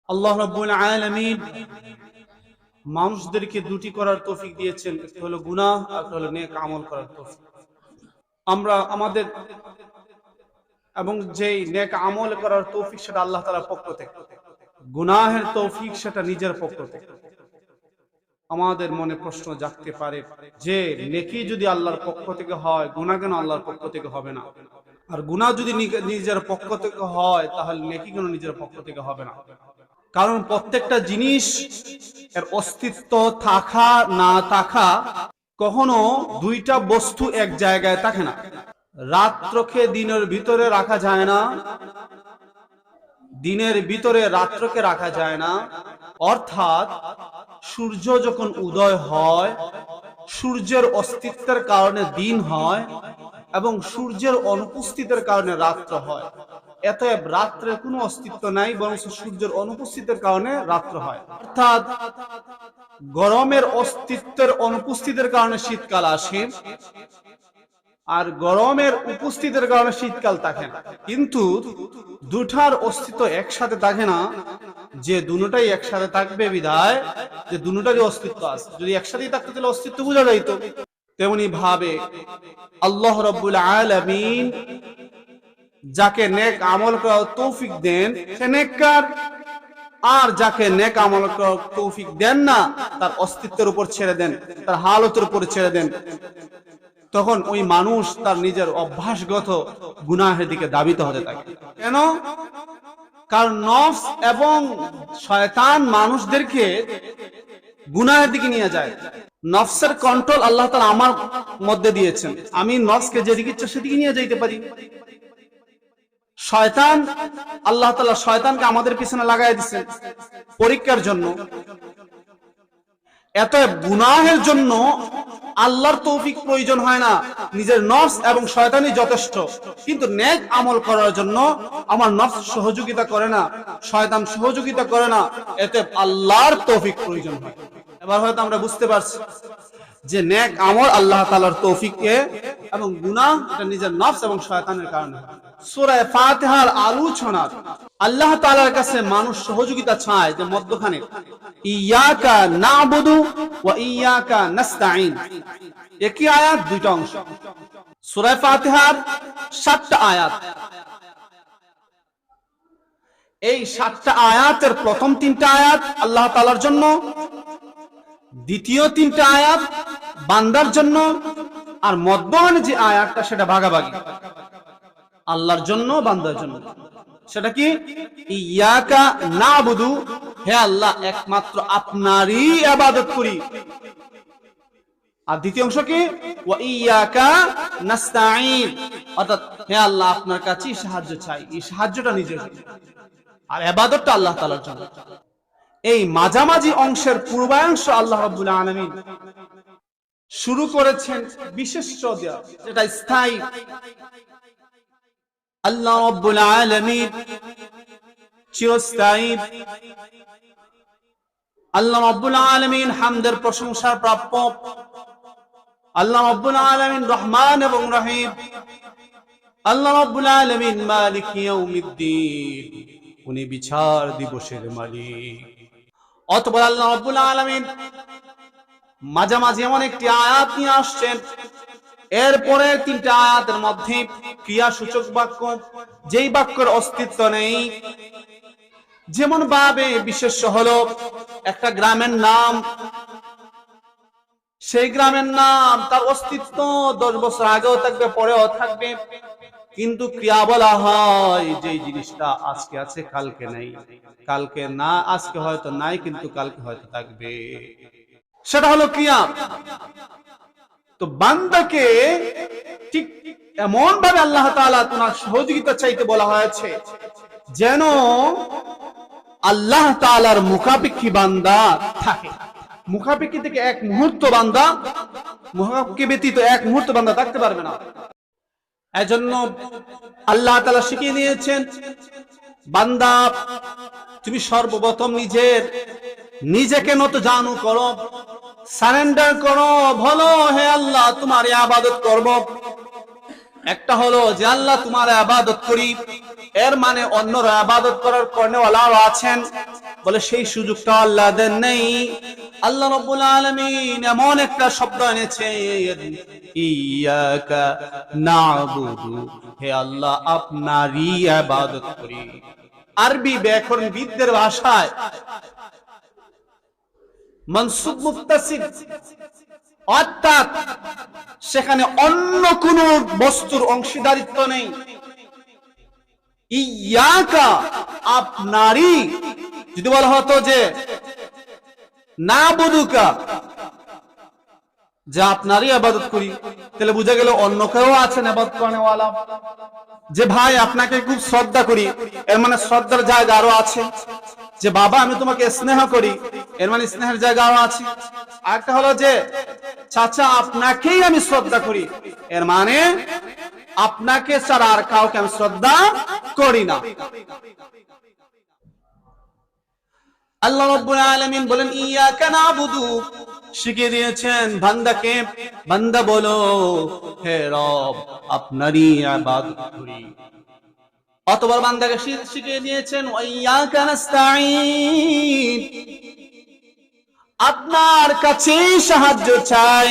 আল্লাহ রাব্বুল আলামিন মানুষদেরকে দুটি করার তৌফিক দিয়েছেন, একটা হলো গুনাহ আর একটা হলো নেক আমল করার তৌফিক। আমরা আমাদের এবং যেই নেক আমল করার তৌফিক সেটা আল্লাহ তাআলার পক্ষ থেকে, গুনাহের তৌফিক সেটা নিজের পক্ষ থেকে। আমাদের মনে প্রশ্ন জাগতে পারে যে নেকি যদি আল্লাহর পক্ষ থেকে হয়, গুনাহ কেন আল্লাহর পক্ষ থেকে হবে না? আর গুনাহ যদি নিজের পক্ষ থেকে হয় তাহলে নেকি কেন নিজের পক্ষ থেকে হবে না? কারণ প্রত্যেকটা জিনিস এর অস্তিত্ব থাকা না থাকা, কখনো দুইটা বস্তু এক জায়গায় থাকে না। রাত্রকে দিনের ভিতরে রাখা যায় না, দিনের ভিতরে রাত্রকে রাখা যায় না। অর্থাৎ সূর্য যখন উদয় হয়, সূর্যের অস্তিত্বের কারণে দিন হয় এবং সূর্যের অনুপস্থিতির কারণে রাত্র হয়। অতএব রাত্রের কোনো অস্তিত্ব নাই, বরং সূর্যের অনুপস্থিতির কারণে রাত্র হয়। অর্থাৎ গরমের অস্তিত্বের অনুপস্থিতির কারণে শীতকাল আসে, আর গরমের উপস্থিতির কারণে শীতকাল থাকে না। কিন্তু দুটার অস্তিত্ব একসাথে থাকে না, যে দুটোটাই একসাথে থাকবে বিধায় যে দুটোটারই অস্তিত্ব আছে। যদি একসাথেই থাকতো তাহলে অস্তিত্ব বোঝা যাইতো। তেমনি ভাবে আল্লাহ রাব্বুল আলামিন যাকে নেক আমল করার তৌফিক দেন সে নেককার, আর যাকে নেক আমল করার তৌফিক দেন না তার অস্তিত্বের উপর ছেড়ে দেন, তার হালতের উপর ছেড়ে দেন, তখন ওই মানুষ তার নিজের অভ্যাসগত গুনাহের দিকে ধাবিত হতে থাকে। কেন? কারণ নফস এবং শয়তান মানুষদেরকে গুনাহের দিকে নিয়ে যায়। নফসের কন্ট্রোল আল্লাহ তাআলা আমার মধ্যে দিয়েছেন, আমি নফসকে যেদিকে ইচ্ছা সেদিকে নিয়ে যাইতে পারি। শয়তান, আল্লাহ তাআলা শয়তানকে আমাদের পিছনে লাগাই দিয়েছেন পরীক্ষার জন্য। এত গুনাহের জন্য আল্লাহর তৌফিক প্রয়োজন হয় না, নিজের নফস এবং শয়তানই যথেষ্ট। কিন্তু নেক আমল করার জন্য আমার নফস সহযোগিতা করে না, শয়তান সহযোগিতা করে না, এতে আল্লাহর তৌফিক প্রয়োজন হয়। এবার হয়তো আমরা বুঝতে পারছি যে নেক আমল আল্লাহ তাআলার তৌফিকে এবং গুনাহ এটা নিজের নফস এবং শয়তানের কারণে। সূরা ফাতিহার আলোচনার আল্লাহ তাআলার কাছে মানুষ সহযোগিতা চায় যে মধ্যখানে ইয়াকা না'বুদু ওয়া ইয়াকা নাস্তাঈন, একই আয়াত দুইটা অংশ। সূরা ফাতিহার 7টা আয়াত। এই 7টা আয়াতের প্রথম 3টা আয়াত আল্লাহ তাআলার জন্য, দ্বিতীয় 3টা আয়াত বান্দার জন্য, আর মধ্যখানে যে আয়াতটা সেটা ভাগাভাগি আল্লাহর জন্য বান্দার জন্য। সেটা কি? ইয়াকা না'বুদু, হে আল্লাহ একমাত্র আপনারই ইবাদত করি। আর দ্বিতীয় অংশ কি? ওয়া ইয়াকা নাস্তাঈন, অর্থাৎ হে আল্লাহ আপনার কাছেই সাহায্য চাই, এই সাহায্যটা নিজের জন্য আর ইবাদতটা আল্লাহ তাআলার জন্য। এই মাঝামাঝি অংশের পূর্বাংশ আল্লাহ রাব্বুল আলামিন শুরু করেছেন বিশেষ দেয়া, যেটা স্থায়ী। আল্লাহ রাব্বুল আলামিন চিরস্থায়ী। আল্লাহ রাব্বুল আলামিন হামদের প্রশংসার প্রাপ্য। আল্লাহ রাব্বুল আলামিন রহমান এবং রহিম। আল্লাহ রাব্বুল আলামিন মালিক ইয়াউমিদ্দিন, উনি বিচার দিবসের মালিক। অতঃপর আল্লাহ রাব্বুল আলামিন মাঝামাঝি এমন একটি আয়াত নিয়ে আসছেন, এরপরে 3টা আয়াতের মধ্যে ক্রিয়াসূচক বাক্য, যেই বাক্যের অস্তিত্ব নেই। যেমন ভাবে বিশেষ হলো একটা গ্রামের নাম, সেই গ্রামের নাম তার অস্তিত্ব 10 বছর আগেও থাকবে, পরেও থাকবে, কিন্তু ক্রিয়া বলা হয় যে জিনিসটা আজকে আছে কালকে নাই, কালকে না আজকে হয়তো নাই কিন্তু কালকে হয়তো থাকবে, সেটা হলো ক্রিয়া। তো বান্দাকে ঠিক এমন ভাবে আল্লাহ তাআলা তোমার সহযোগিতা চাইতে বলা হয়েছে যেন আল্লাহ তাআলার মুখাপেক্ষী বান্দা থাকে। মুখাপেক্ষী থেকে এক মুহূর্ত বান্দা, মুখাপেক্ষী ব্যতীত এক মুহূর্ত বান্দা থাকতে পারবে না। এজন্য আল্লাহ তাআলা শিখিয়ে দিয়েছেন, বান্দা তুমি সর্বপ্রথম নিজেকে নত জানু করো, সারেন্ডার করো, বলো হে আল্লাহ তোমার ইবাদত করব। একটা হলো যে আল্লাহ তোমার ইবাদত করি, এর মানে অন্যরা ইবাদত করার কর্নেওয়ালাও আছেন, বলে সেই সুযোগটা আল্লাহ দেন নাই। আল্লাহ রাব্বুল আলামিন এমন একটা শব্দ এনেছেন, ইয়াকা না'বুদু, হে আল্লাহ আপনারই ইবাদত করি। আরবি ব্যাকরণবিদদের ভাষায় মানসুব মুত্তাসিল, অর্থাৎ সেখানে অন্য কোন বস্তুর অংশীদারিত্ব নেই। ইয়াকা আপনারই, যদি বলা হতো যে না'বুদুকা, যে আপনারই ইবাদত করি, তাহলে বুঝা গেল অন্য কেউ আছেন ইবাদত করানোওয়ালা। যে ভাই আপনাকে খুব শ্রদ্ধা করি, এর মানে শ্রদ্ধার জায়গা আরো আছে। যে বাবা আমি তোমাকে স্নেহ করি, এর মানে স্নেহের জায়গা আরো আছে। আরেকটা হলো যে চাচা আপনাকেই আমি শ্রদ্ধা করি, এর মানে আপনাকে ছাড়া আর কাউকে আমি শ্রদ্ধা করি না। আল্লাহ রাব্বুল আলামিন বলেন ইয়াকা না'বুদু, শিখিয়ে দিয়েছেন বান্দাকে, বান্দা বলো হে রব আপনারই ইবাদত করি। অতবার বান্দাকে শিখিয়ে দিয়েছেন ওয়াইয়াকা নাস্তাঈন, আপনার কাছে সাহায্য চাই,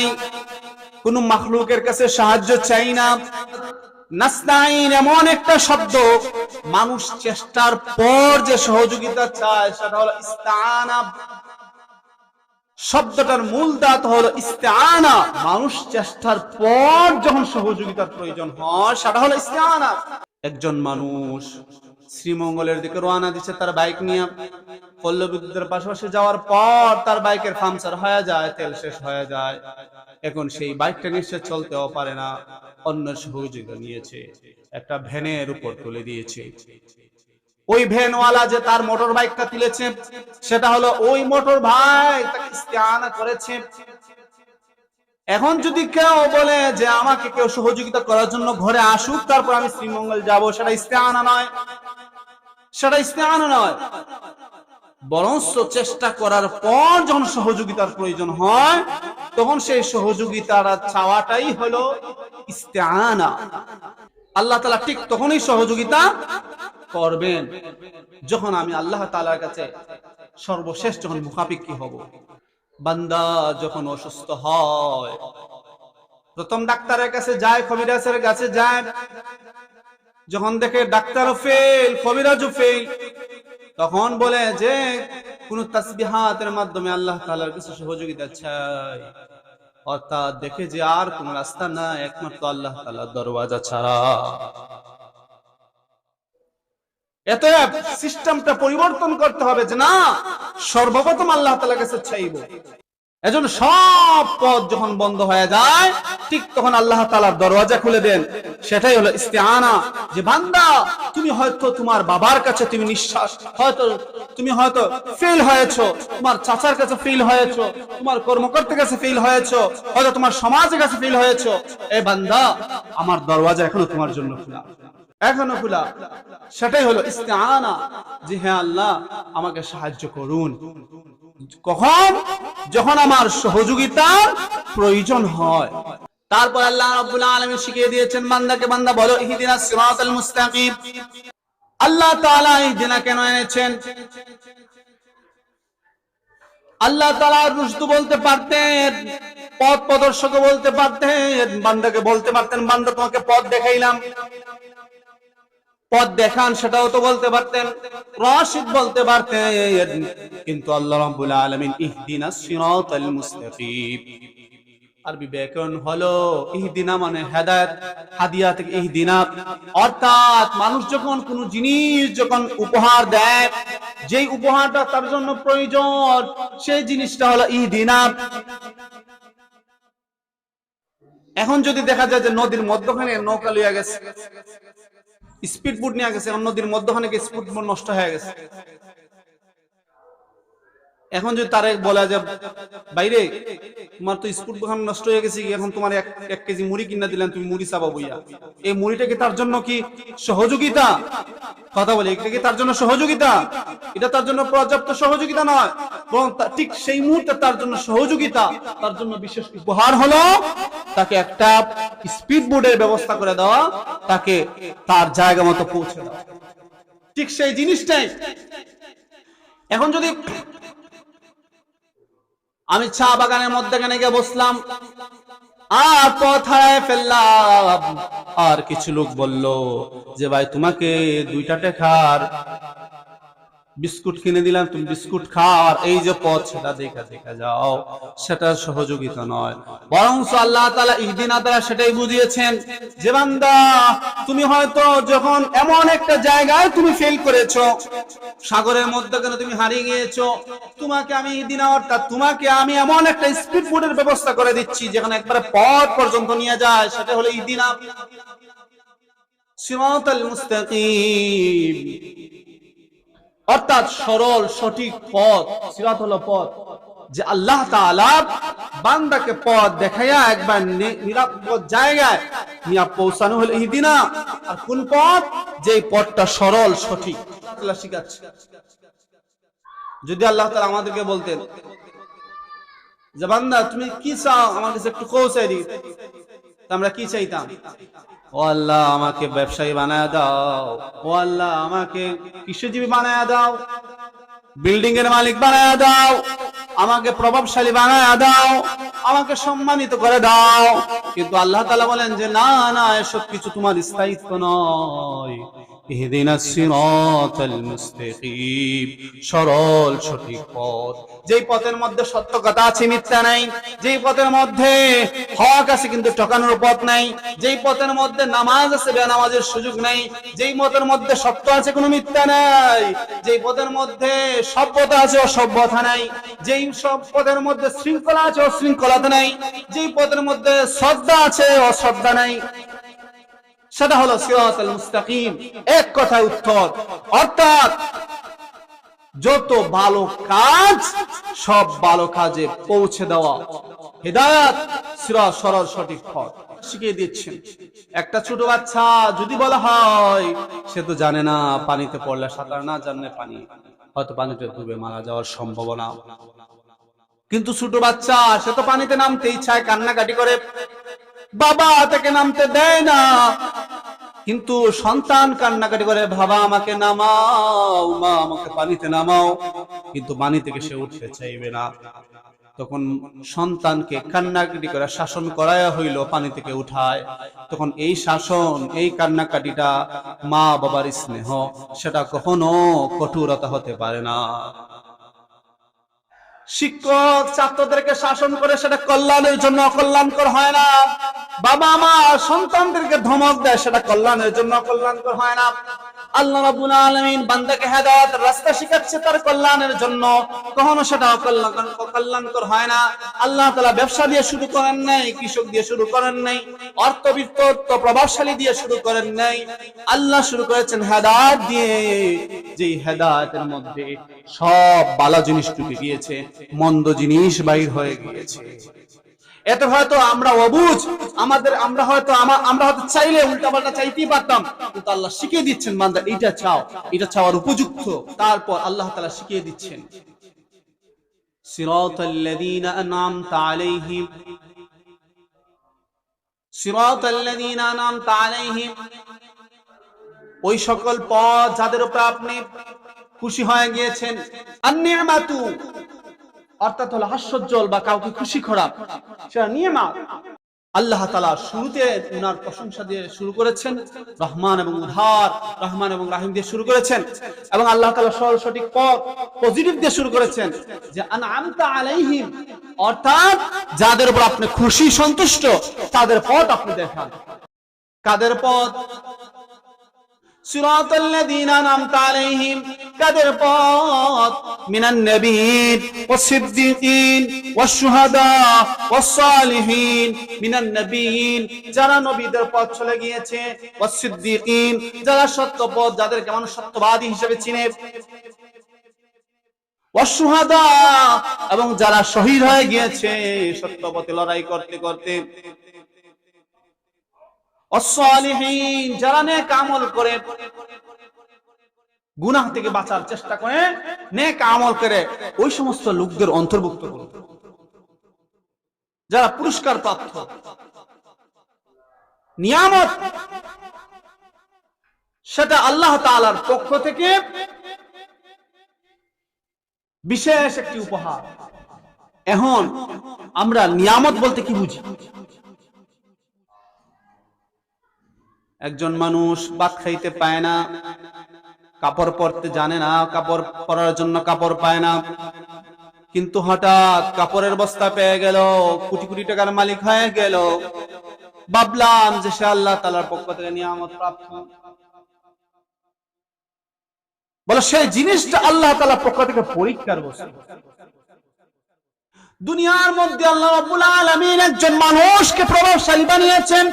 কোন মাখলুকের কাছে সাহায্য চাই না। নাস্তাঈন এমন একটা শব্দ, মানুষ চেষ্টার পর যে সহযোগিতা চায় সেটা হলো ইস্তাআনা। শব্দটার মূল ধাতু হলো ইস্তাআনা, মানুষ চেষ্টার পর যখন সহযোগিতার প্রয়োজন হয় সেটা হলো ইস্তাআনা। একজন মানুষ শ্রীমঙ্গলের দিকে রওনা দিচ্ছে তার বাইক নিয়ে, পল্লবিদ্যুতের পাশাপাশি যাওয়ার পর তার বাইকের পাংচার হয়ে যায়, তেল শেষ হয়ে যায়। এখন সেই বাইকটা নিশ্চয় চলতেও পারে না, অন্য সহযোগিতা নিয়েছে, একটা ভ্যানের উপর তুলে দিয়েছে। ওই ভ্যানওয়ালা যে তার মোটর বাইকটা তুলেছে সেটা হলো ওই মোটর ভাই তাকে ইস্তেআনা করেছে। এখন যদি কেউ বলে যে আমাকে কেউ সহযোগিতা করার জন্য ঘরে আসুক তারপর আমি শ্রীমঙ্গল যাব, সেটা ইস্তেআনা নয়, সেটা ইস্তেআনা নয়। বরং চেষ্টা করার পর যখন সহযোগিতার প্রয়োজন হয় তখন সেই সহযোগিতার চাওয়াটাই হলো ইস্তেআনা। আল্লাহ তাআলা ঠিক তখনই সহযোগিতা করবেন যখন আমি আল্লাহ তাআলার কাছে সর্বশেষ যখন মুখাপেক্ষী হব। বান্দা যখন অসুস্থ হয় প্রথম ডাক্তারের কাছে যায়, কবিরাজের কাছে যায়, যখন দেখে ডাক্তারও ফেল কবিরাজও ফেল, তখন বলে যে কোন তাসবিহাতের মাধ্যমে আল্লাহ তাআলার কাছে সহযোগিতা চাই। অর্থাৎ দেখে যে আর কোন রাস্তা না, একমাত্র আল্লাহ তাআলার দরওয়াজা ছাড়া। এত সিস্টেমটা পরিবর্তন করতে হবে যে না, সর্বপ্রথম আল্লাহ তাআলার কাছে চাইবো। এজন্য সব পথ যখন বন্ধ হয়ে যায় ঠিক তখন আল্লাহ তাআলার দরওয়াজা খুলে দেন, সেটাই হলো ইস্তেআনা। যে বান্দা তুমি হয়তো তোমার বাবার কাছে তুমি নিঃশ্বাস, তুমি হয়তো ফেল হয়েছো, তোমার চাচার কাছে ফেল হয়েছো, তোমার কর্মকর্তার কাছে ফেল হয়েছো, হয়তো তোমার সমাজের কাছে ফেল হয়েছো। এই বান্দা আমার দরওয়াজা এখনো তোমার জন্য খোলা, এখনো খোলা। সেটাই হলো ইস্তেআনা, যে হ্যাঁ আল্লাহ আমাকে সাহায্য করুন। কখন? যখন আমার সহযোগিতার প্রয়োজন হয়। তারপর আল্লাহ রাব্বুল আলামিন শিখিয়ে দিয়েছেন বান্দাকে, বান্দা বলো ইহদিনাস সিরাতাল মুস্তাকিম। আল্লাহ তাআলা ইহদিনা কেন এনেছেন? আল্লাহ তাআলা রুশদ বলতে পারতেন, পথ প্রদর্শক বলতে পারতেন, বান্দাকে বলতে পারতেন বান্দা তোমাকে পথ দেখাইলাম, পথ দেখান, সেটাও তো বলতে পারতেন, রাশিদ বলতে পারতেন। কিন্তু আল্লাহ রাব্বুল আলামিন ইহদিনাস সিরাতাল মুস্তাকিম, আরবি ব্যাকরণ হলো ইহদিনা মানে হেদায়েত, হাদিয়া থেকে ইহদিনা। অর্থাৎ মানুষ যখন কোন জিনিস যখন উপহার দেয়, যেই উপহারটা তার জন্য প্রয়োজন সেই জিনিসটা হলো ইহদিনা। এখন যদি দেখা যায় যে নদীর মধ্যখানে নৌকা লইয়া গেছে, স্পিড বোট নিয়ে গেছে, নদীর মধ্যখানে স্পিড বোট নষ্ট হয়ে গেছে, এখন যদি তারে বলা যে বাইরে তোমার তো স্পিড বোট নষ্ট হয়ে গেছে, এখন তোমার এক কেজি মুড়ি কিনা দিলেন, তুমি মুড়ি চাবা বইয়া, এই মুড়িটা কি তার জন্য কি সহযোগিতা? কথা বলে এটা কি তার জন্য সহযোগিতা? এটা তার জন্য পর্যাপ্ত সহযোগিতা নয়, বরং ঠিক সেই মুহূর্তে তার জন্য সহযোগিতা, তার জন্য বিশেষ উপহার হলো তাকে একটা স্পিড বোটের ব্যবস্থা করে দেওয়া, তাকে তার জায়গা মতো পৌঁছে দেওয়া। ঠিক সেই জিনিসটাই এখন যদি আমি চা বাগানের মধ্যে গিয়ে বসলাম, আর পথ হারায় ফেললাম, আর কিছু লোক বলল যে ভাই তোমাকে 2টা টাকার বিস্কুট কিনে দিলাম, তুমি বিস্কুট খাও, এই যে পথ সেটা দেখা দেখা যাও, সেটা সহযোগিতা নয়, বরং আল্লাহ তাআলা ইহদিনা দ্বারা সেটাই বুঝিয়েছেন যে বান্দা তুমি হয়তো যখন এমন একটা জায়গায় তুমি ফেল করেছো, সাগরের মধ্যে কেন তুমি হারিয়ে গিয়েছো, তোমাকে আমি ইহদিনা অর্থাৎ তোমাকে আমি এমন একটা স্পিড বোটের ব্যবস্থা করে দিচ্ছি যেখানে একবারে পথ পর্যন্ত নিয়ে যায়, সেটা হলো ইহদিনা সিরাতাল মুস্তাকিম, অর্থাৎ সরল সঠিক পথ। সিরাত হলো পথ, যে আল্লাহ তাআলা বান্দাকে পথ দেখায়া একবার নিরাপদ জায়গায় নিয়ে পৌঁছানো হলো ইহদিনা। আর কোন পথ? যে পথটা সরল সঠিক, আল্লাহ শিখাচ্ছে। যদি আল্লাহ তাআলা আমাদেরকে বলতেন যে বান্দা তুমি কি চাও আমার কাছে একটু পৌঁছাই দিই, আমরা কি চাইতাম? ও আল্লাহ আমাকে ব্যবসায়ী বানায় দাও, ও আল্লাহ আমাকে কৃষিজীবী বানায় দাও, বিল্ডিং এর মালিক বানায় দাও, আমাকে প্রভাবশালী বানায় দাও, আমাকে সম্মানিত করে দাও। কিন্তু আল্লাহ তাআলা বলেন যে না না, এসব কিছু তোমার স্থায়িত্ব নয়। ইহদিনাস সিরাতাল মুস্তাকিম, সরল সঠিক পথ, যেই পথের মধ্যে সত্য কথা আছে, মিথ্যা নাই, যেই পথের মধ্যে হক আছে কিন্তু ঠকানোর পথ নাই, যেই পথের মধ্যে নামাজ আছে বেনামাজের সুযোগ নাই, যেই পথের মধ্যে সত্য আছে কোনো মিথ্যা নাই, যেই পথের মধ্যে সভ্যতা আছে অসভ্যতা নাই, যেই সব পথের মধ্যে শৃঙ্খলা আছে অশৃঙ্খলতা নাই, যেই পথের মধ্যে শ্রদ্ধা আছে অশ্রদ্ধা নাই, সেটা হলো সিরাতাল মুস্তাকিম। এক কথায় উত্তর, অর্থাৎ যত ভালো কাজ সব ভালো কাজে পৌঁছে দেওয়া, হিদায়াত, সিরাত, সরল সঠিক পথ শিখিয়ে দিচ্ছেন। একটা ছোট বাচ্চা যদি বলা হয়, সে তো জানে না, পানিতে পড়লে সাঁতার না জানলে পানি হয়তো পানিতে ডুবে মারা যাওয়ার সম্ভাবনা, কিন্তু ছোট বাচ্চা সে তো পানিতে নামতেই চায়, কান্নাকাটি করে, বাবা তাকে নামতে দেয় না, কিন্তু সন্তান কান্নাকাটি করে বাবা আমাকে নামাও, মা আমাকে পানিতে নামাও, কিন্তু পানি থেকে সে উঠতে চাইবে না। তখন সন্তানকে কান্নাকাটি করে শাসন করায়া হইল, পানি থেকে উঠায়। তখন এই শাসন, এই কান্নাকাটিটা মা বাবার স্নেহ, সেটা কখনো কঠোরতা হতে পারে না। শিক্ষক ছাত্রদেরকে শাসন করে সেটা কল্যাণের জন্য অকল্যাণকর হয় না। বাবা মা সন্তানদেরকে ধমক দেয়, সেটা কল্যাণের জন্য অকল্যাণকর হয় না। আল্লাহ রাব্বুল আলামিন বান্দাকে হেদায়েতের রাস্তা শিখাচ্ছে তার কল্যাণের জন্য, কখনো সেটা অকল্যাণকর হয় না। আল্লাহ তাআলা ব্যবসা দিয়ে শুরু করেন নাই, কৃষক দিয়ে শুরু করেন নাই, অর্থবিত্ত প্রভাবশালী দিয়ে শুরু করেন নাই। আল্লাহ শুরু করেছেন হেদায়েত দিয়ে, যেই হেদায়েতের মধ্যে সব ভালো জিনিস ঢুকে গিয়েছে, মন্দ জিনিস বাইর হয়ে গিয়েছে। এত হয়তো আমরা অবুঝ, আমরা হয়তো চাইলে উল্টাপাল্টা চাইতেই পারতাম, কিন্তু আল্লাহ শিখিয়ে দিচ্ছেন বান্দা এটা চাও, এটা চাওয়ার উপযুক্ত। তারপর আল্লাহ তাআলা শিখিয়ে দিচ্ছেন সিরাতাল্লাযীনা আন'আমতা আলাইহিম, সিরাতাল্লাযীনা আন'আমতা আলাইহিম, ওই সকল পথ যাদের উপর আপনি খুশি হয়ে গিয়েছেন। আন-নি'মাতু অর্থাৎ হলো হাস্যোজ্জ্বল বা কাউকে খুশি করা, সেটা নিয়ামত। আল্লাহ তাআলা শুরুতে উনার প্রশংসা দিয়ে শুরু করেছেন, রহমান এবং উদার, রহমান এবং রাহিম দিয়ে শুরু করেছেন, এবং আল্লাহ তাআলা সরল সঠিক পথ পজিটিভ দিয়ে শুরু করেছেন, যে আন'আমতা আলাইহিম, অর্থাৎ যাদের উপর আপনি খুশি সন্তুষ্ট তাদের পথ আপনি দেখান। কাদের পথ? সিরাতাল্লাযীনা আন'আমতা আলাইহিম, কাদের পথ? মিনান নাবিয়্যিন ওয়াস সিদ্দীকিন ওয়াস শুহাদা ওয়াস সালিহিন, মিনান নাবিয়্যিন যারা নবীদের পথ চলে গিয়েছে, ওয়াস সিদ্দীকিন যারা সত্য পথ, যাদেরকে মানুষ সত্যবাদী হিসেবে চিনে, ওয়াস শুহাদা এবং যারা শহীদ হয়ে গিয়েছে সত্য পথে লড়াই করতে করতে, ওয়াস-সালিহিন যারা নেক আমল করে, গুনাহ থেকে বাঁচার চেষ্টা করে, নেক আমল করে, ওই সমস্ত লোকদের অন্তর্ভুক্ত করুন যারা পুরস্কার প্রাপ্ত। নিয়ামত সেটা আল্লাহ তাআলার পক্ষ থেকে বিশেষ একটি উপহার। এখন আমরা নিয়ামত বলতে কি বুঝি? একজন মানুষ ভাত খাইতে পায় না, কাপড় পরতে জানে না, কাপড় পরার জন্য কাপড় পায় না, কিন্তু হঠাৎ কাপড়ের বস্তা পেয়ে গেল, কোটি কোটি টাকার মালিক হয়ে গেল, ভাবলাম যে সে আল্লাহ তাআলার পক্ষ থেকে নিয়ামত প্রাপ্ত। বলে সেই জিনিসটা আল্লাহ তাআলার পক্ষ থেকে পরীক্ষার বস্তু। দুনিয়ার মধ্যে আল্লাহ রাব্বুল আলামিন একজন মানুষকে প্রভাবশালী বানিয়েছেন,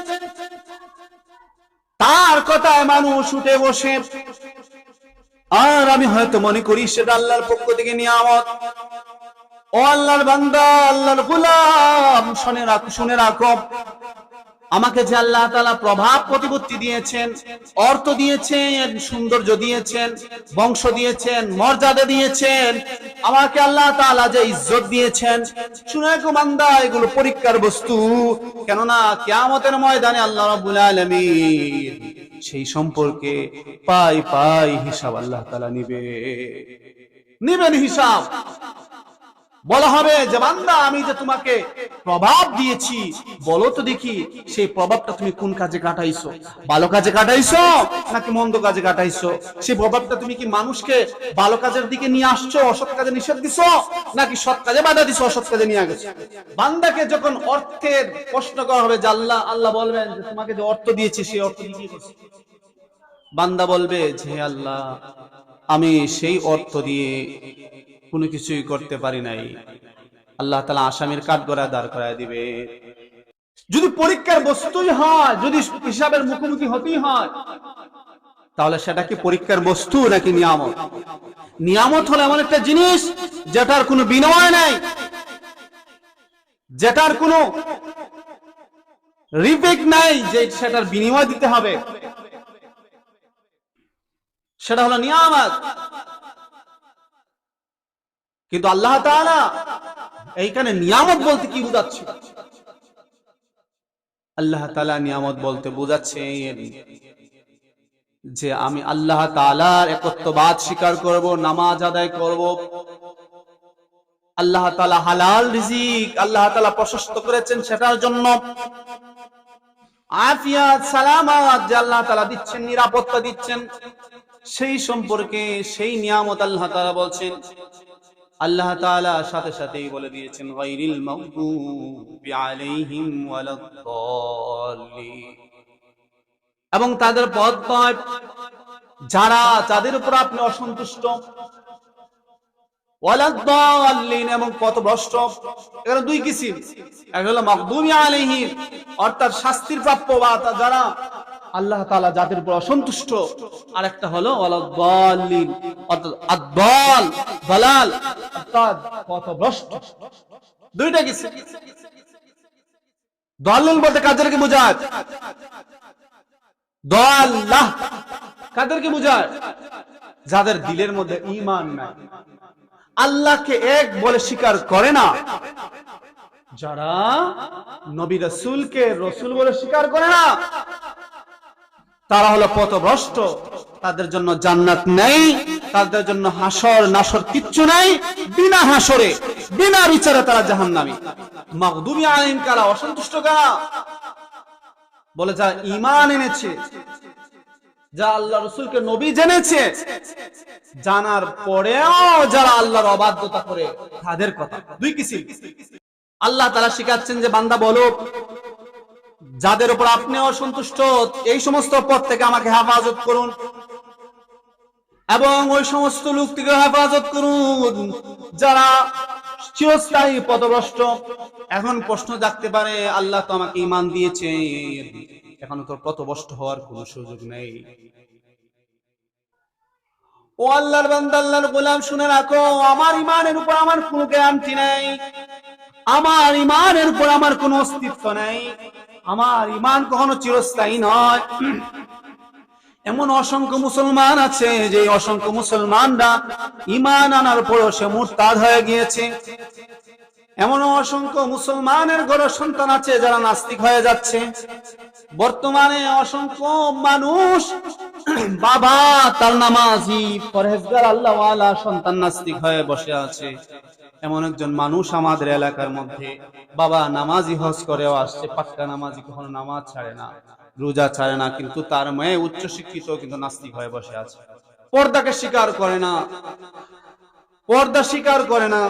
তার কথায় মানুষ উঠে বসে, আর আমি হয়তো মনে করি সেটা আল্লাহর পক্ষ থেকে নিয়ামত। ও আল্লাহর বান্দা, আল্লাহর গোলাম, শুনে রাখো, আমাকে যে আল্লাহ তাআলা প্রভাব প্রতিপত্তি দিয়েছেন, অর্থ দিয়েছেন, সৌন্দর্য দিয়েছেন, বংশ দিয়েছেন, মর্যাদা দিয়েছেন, আমাকে আল্লাহ তাআলা যে ইজ্জত দিয়েছেন, শুনে রাখো বান্দা, এগুলো পরীক্ষার বস্তু। কেননা কিয়ামতের ময়দানে আল্লাহ রাব্বুল আলামিন সেই সম্পর্কে পাই হিসাব আল্লাহ তাআলা নিবেন হিসাব। বলা হবে যে বান্দা, আমি যে তোমাকে প্রভাব দিয়েছি, বলো তো দেখি সেই প্রভাবটা তুমি কোন কাজে কাটাইছো? ভালো কাজে কাটাইছো নাকি মন্দ কাজে কাটাইছো? সেই প্রভাবটা তুমি কি মানুষকে ভালো কাজের দিকে নিয়ে আসছো, অসৎ কাজে নিষেধ দিছো, নাকি সৎ কাজে বাধা দিছো, অসৎ কাজে নিয়ে গেছো? বান্দাকে যখন অর্থের প্রশ্ন করা হবে যে আল্লাহ বলবেন যে তোমাকে যে অর্থ দিয়েছি সেই অর্থ দিয়ে কি করছো? বান্দা বলবে যে আল্লাহ, আমি সেই অর্থ দিয়ে কোনো কিছুই করতে পারি নাই। আল্লাহ তাআলা আসামির কাঠগড়ায় দাঁড় করায় দিবে। যদি পরীক্ষার বস্তুই হয়, যদি হিসাবের মুখোমুখি হতেই হয়, তাহলে সেটা কি পরীক্ষার বস্তু নাকি নিয়ামত? নিয়ামত হলো এমন একটা জিনিস যেটার কোনো বিনিময় নাই, যেটার কোনো রিবেক নাই, যে সেটার বিনিময় দিতে হবে, সেটা হলো নিয়ামত। কিন্তু আল্লাহ তাআলা এইখানে নিয়ামত বলতে কি বুঝাচ্ছে? আল্লাহ তাআলা নিয়ামত বলতে বুঝাচ্ছে যে আমি আল্লাহ তাআলার একত্ববাদ স্বীকার করব, নামাজ আদায় করব, আল্লাহ তাআলা হালাল রিজিক আল্লাহ তাআলা প্রশস্ত করেছেন, সেটার জন্য আফিয়াত সালামাত যে আল্লাহ তাআলা দিচ্ছেন, নিরাপত্তা দিচ্ছেন, সেই সম্পর্কে সেই নিয়ামত আল্লাহ তাআলা বলছেন। আল্লাহ তাআলা সাথে সাথেই বলে দিয়েছেন, গায়রিল মাগদুবি আলাইহিম ওয়ালাদ-দাল্লিন, এবং তাদের পথ নয় যারা, যাদের উপর আপনি অসন্তুষ্ট, ওয়ালাদ-দাল্লিন এবং পথভ্রষ্ট। এখানে দুই কিসিম, একটা হলো মাগদুবি আলাইহিম অর্থাৎ শাস্তির প্রাপ্য বা যারা আল্লাহ তাআলা যাদের উপর অসন্তুষ্ট, আর একটা হলো ওয়ালাদ-দাল্লিন অর্থাৎ আদ-দাল, দালাল অর্থাৎ পথভ্রষ্ট। দুইটা কিসিম। দাল্লিন বলতে কাদেরকে বোঝায়? দাল্লাহ কাদেরকে বোঝায়? যাদের দিলের মধ্যে ঈমান নাই, আল্লাহকে এক বলে স্বীকার করে না, যারা নবী রাসূলকে রাসূল বলে স্বীকার করে না, তারা হলো পথভ্রষ্ট। তাদের জন্য জান্নাত নেই, তাদের জন্য হাসর নাসর কিচ্ছু নাই, বিনা হাসরে বিনা বিচারে তারা জাহান্নামী। মাগদুবি আলাইহিম কারা? অসন্তুষ্ট কারা? বলে যারা ঈমান এনেছে, যা আল্লাহ রাসূলকে নবী জেনেছে, জানার পরেও যারা আল্লাহর অবাধ্যতা করে, তাদের কথা। দুই কিসিম। আল্লাহ তাআলা শিখাচ্ছেন যে বান্দা বলো, যাদের উপর আপনি অসন্তুষ্ট, এই সমস্ত পথ থেকে আমাকে হেফাজত করুন, এবং ওই সমস্ত লোক থেকে হেফাজত করুন যারা চিরস্থায়ী পথভ্রষ্ট। এখন প্রশ্ন জাগতে পারে, আল্লাহ তো আমাকে ঈমান দিয়েছে, এখন তো পথভ্রষ্ট হওয়ার কোনো সুযোগ নেই। ও আল্লাহর বান্দা, আল্লাহর গোলাম, শুনে রাখো, আমার ঈমানের উপর আমার কোনো গ্যারান্টি নেই, আমার ঈমানের উপর আমার কোনো অস্তিত্ব নেই, আমার ঈমান কখনো চিরস্থায়ী নয়। এমন অসংখ্য মুসলমান আছে যে অসংখ্য মুসলমানরা ঈমান আনার পরও সে মুরতাদ হয়ে গিয়েছে। এমন অসংখ্য মুসলমানের ঘরে সন্তান আছে যারা নাস্তিক হয়ে যাচ্ছে, বর্তমানে অসংখ্য মানুষ বাবা তার নামাজি পরহেজগার আল্লাহওয়ালা, সন্তান নাস্তিক হয়ে বসে আছে। এমন একজন মানুষ আমাদের এলাকার মধ্যে, বাবা নামাজি হজ করেও আসছে, পাক্কা নামাজি, কখনো নামাজ ছাড়ে না, রোজা ছাড়ে না, কিন্তু তার মেয়ে উচ্চ শিক্ষিত কিন্তু নাস্তিক হয়ে বসে আছে। পর্দাকে স্বীকার করে না, পর্দা স্বীকার করে না,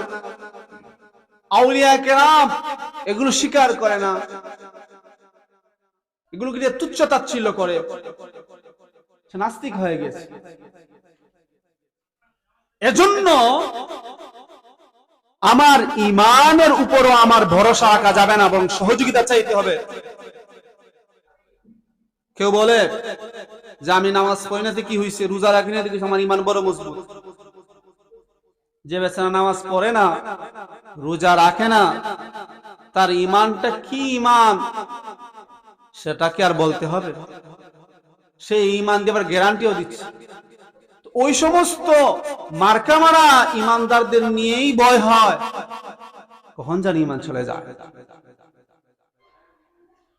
আউলিয়া কেরাম এগুলো স্বীকার করে না, এগুলোকে দিয়ে তুচ্ছ তাচ্ছিল্য করে, সে নাস্তিক হয়ে গেছে। এজন্য আমার ইমানের উপরও আমার ভরসা রাখা যাবে না, এবং সহযোগিতা চাইতে হবে। কেউ বলে যে আমি নামাজ পড়ি না কি হয়েছে, রোজা রাখি না কি, আমার ইমান বড় মজবুত। যে বেচারা নামাজ পড়ে না, রোজা রাখে না, তার ইমানটা কি ইমান সেটা কি আর বলতে হবে? সেই ইমান দিয়ে আবার গ্যারান্টিও দিচ্ছে। ওই সমস্ত মার্কা মারা ইমানদারদের নিয়েই ভয় হয়, কখন জানি ইমান চলে যায়।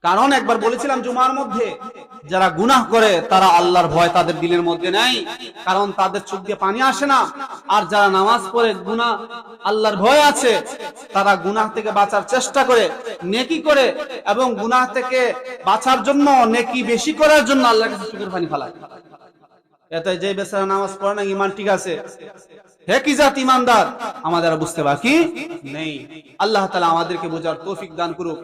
কারণ একবার বলেছিলাম জুমার মধ্যে, যারা গুনাহ করে তারা আল্লাহর ভয় তাদের দিলের মধ্যে নাই, কারণ তাদের চোখ দিয়ে পানি আসে না। আর যারা নামাজ পড়ে গুনাহ আল্লাহর ভয় আছে, তারা গুনাহ থেকে বাঁচার চেষ্টা করে, নেকি করে, এবং গুনাহ থেকে বাঁচার জন্য, নেকি বেশি করার জন্য আল্লাহর কাছে চোখের পানি ফেলায়। এতে যে বেচারা নামাজ পড়ে না, ইমান ঠিক আছে, হে কি জাত ইমানদার, আমাদের বুঝতে বাকি নেই। আল্লাহ তাআলা আমাদেরকে বোঝার তৌফিক দান করুক।